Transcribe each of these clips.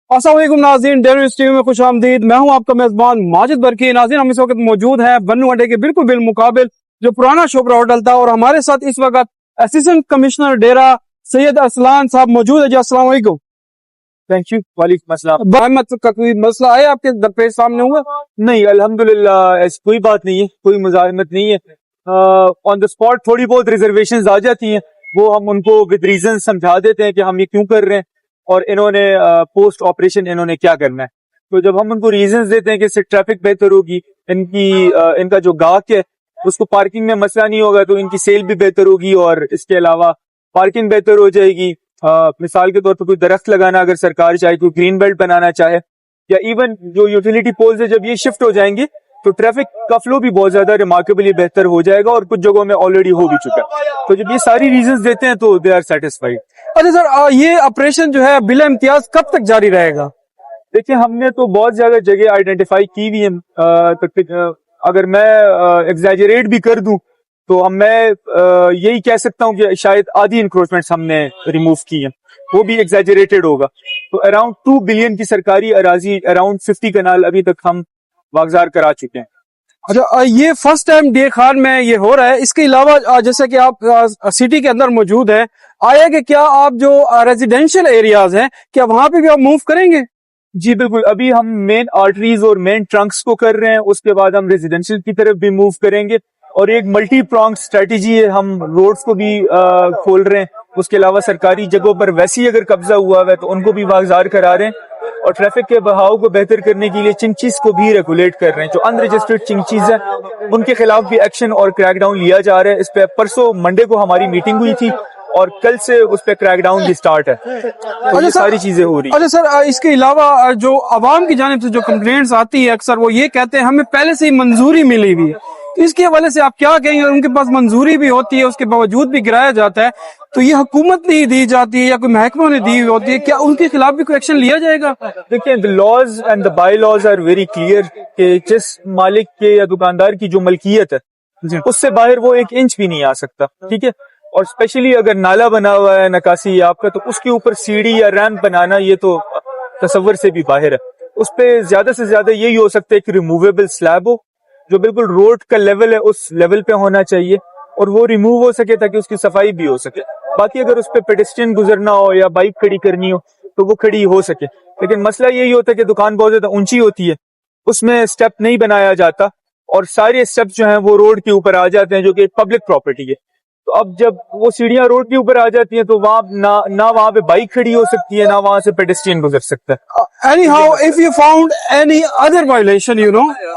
अस्सलाम वालेकुम नाज़रीन, डेली न्यूज़ टीवी में खुश आमदीद। मैं हूं आपका मेजबान माजिद बरकी। नाज़रीन, हम इस वक्त मौजूद हैं बन्नू अड्डे के बिल्कुल बिलमुकाबिल जो पुराना शोबरा होटल था, और हमारे साथ इस वक्त असिस्टेंट कमिश्नर डेरा सैयद अरसलान साहब मौजूद है जी। अस्सलाम वालेकुम। Thank you. वालेकुम अस्सलाम। बरामद का कोई मसला है आपके दरपेश सामने हुआ? नहीं, अल्हम्दुलिल्लाह ऐसी कोई बात नहीं है, कोई मुजाहिमत नहीं है। ऑन द स्पॉट थोड़ी बहुत रिजर्वेशंस आ जाती हैं, वो हम उनको विद रीजन समझा देते हैं कि हम ये क्यों कर रहे हैं और इन्होंने पोस्ट ऑपरेशन इन्होंने क्या करना है। तो जब हम उनको रीजंस देते हैं कि इससे ट्रैफिक बेहतर होगी, इनका जो गाहक है उसको पार्किंग में मसला नहीं होगा, तो इनकी सेल भी बेहतर होगी और इसके अलावा पार्किंग बेहतर हो जाएगी। मिसाल के तौर पर कोई दरख्त लगाना, अगर सरकार चाहे, कोई ग्रीन बेल्ट बनाना चाहे, या इवन जो यूटिलिटी पोल्स है जब ये शिफ्ट हो जाएंगे तो ट्रैफिक का फ्लो भी बहुत ज्यादा रिमार्केबली बेहतर हो जाएगा, और कुछ जगहों में ऑलरेडी हो भी चुका है। तो जब ये सारी रीजंस देते हैं तो दे आर सेटिस्फाइड। अच्छा सर, ये ऑपरेशन जो है बिला इम्तियाज कब तक जारी रहेगा? देखिए, हमने तो बहुत ज्यादा जगह आइडेंटिफाई की हुई है। अगर मैं एग्जैजरेट भी कर दूं तो मैं यही कह सकता हूं कि शायद आधी इंक्रोचमेंट्स हमने रिमूव की हैं, वो भी एग्जैजरेटेड होगा। तो अराउंड 2 बिलियन की सरकारी अराजी, अराउंड 50 कनाल अभी तक हम वागजार करा चुके हैं। अच्छा, ये फर्स्ट टाइम डे खान में ये हो रहा है। इसके अलावा जैसे कि आप सिटी के अंदर मौजूद हैं, आया कि क्या आप जो रेजिडेंशियल एरियाज हैं, क्या वहां पे भी आप मूव करेंगे? जी बिल्कुल, अभी हम मेन आर्टरीज और मेन ट्रंक्स को कर रहे हैं, उसके बाद हम रेजिडेंशियल की तरफ भी मूव करेंगे, और एक मल्टी प्रॉन्ग स्ट्रेटेजी है, हम रोड्स को भी खोल रहे हैं। उसके अलावा सरकारी जगहों पर वैसे ही अगर कब्जा हुआ है तो उनको भी वागजार करा रहे हैं, और ट्रैफिक के बहाव को बेहतर करने के लिए चिंचीज को भी रेगुलेट कर रहे हैं। जो अनरजिस्टर्ड चिंचीज है उनके खिलाफ भी एक्शन और क्रैकडाउन लिया जा रहा है। इस पे परसों मंडे को हमारी मीटिंग हुई थी, और कल से उस पे क्रैकडाउन भी स्टार्ट है। तो ये सारी चीजें हो रही हैं। अच्छा सर, इसके अलावा जो अवाम की जानिब से जो कंप्लेंट्स आती है, अक्सर वो ये कहते हैं हमें पहले से ही मंजूरी मिली हुई है, तो इसके हवाले से आप क्या कहेंगे? उनके पास मंजूरी भी होती है, उसके बावजूद भी गिराया जाता है, तो ये हुकूमत ने दी जाती है या कोई महकमा ने दी होती है, क्या उनके खिलाफ भी कोई एक्शन लिया जाएगा? देखिए, the laws and the bylaws are very clear कि जिस मालिक के या दुकानदार की जो मलकियत है उससे बाहर वो 1 इंच भी नहीं आ सकता, ठीक है। और स्पेशली अगर नाला बना हुआ है नकासी आपका, तो उसके ऊपर सीढ़ी या रैंप बनाना ये तो तसव्वुर से भी बाहर है। उस पे ज्यादा से ज्यादा यही हो सकता है कि रिमूवेबल स्लैब हो, जो बिल्कुल रोड का लेवल है उस लेवल पे होना चाहिए, और वो रिमूव हो सके ताकि उसकी सफाई भी हो सके। बाकी अगर उस पे पेडेस्ट्रियन गुजरना हो या बाइक खड़ी करनी हो तो वो खड़ी हो सके। लेकिन मसला यही होता है कि दुकान बहुत ज्यादा ऊंची होती है, उसमें स्टेप नहीं बनाया जाता, और सारे स्टेप्स जो हैं वो रोड के ऊपर आ जाते हैं, जो कि एक पब्लिक प्रॉपर्टी है। तो अब जब वो सीढ़ियां रोड के ऊपर आ जाती हैं तो वहां ना वहां पे बाइक खड़ी हो सकती है, ना वहां से पेडेस्ट्रियन गुजर सकता है। Anyhow, if you found any other violation,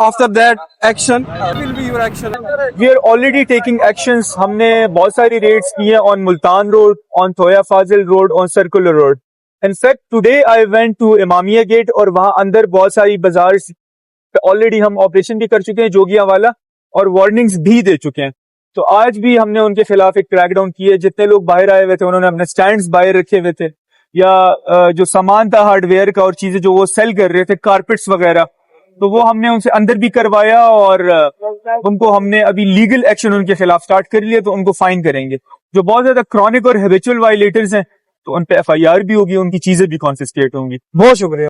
after that action, will be your action. We are already taking actions. हमने बहुत सारी रेड्स की हैं on Multan road, on Thoya Fazil road, on circular road. In fact, today I went to Imamia gate, और वहां अंदर बहुत सारी बाजार पे ऑलरेडी हम ऑपरेशन भी कर चुके हैं, जोगिया वाला, और वार्निंग्स भी दे चुके हैं। तो आज भी हमने उनके खिलाफ एक क्रैकडाउन किया है। जितने लोग बाहर आए हुए थे उन्होंने अपने स्टैंड्स बाहर रखे हुए थे, या जो सामान था हार्डवेयर का और चीजें जो वो सेल कर रहे थे, कारपेट्स वगैरह, तो वो हमने उनसे अंदर भी करवाया, और उनको हमने अभी लीगल एक्शन उनके खिलाफ स्टार्ट कर लिया, तो उनको फाइन करेंगे। जो बहुत ज्यादा क्रॉनिक और हैबिचुअल वायलेटर्स हैं तो उन पे FIR भी होगी, उनकी चीजें भी कॉन्फिस्केट होंगी। बहुत शुक्रिया।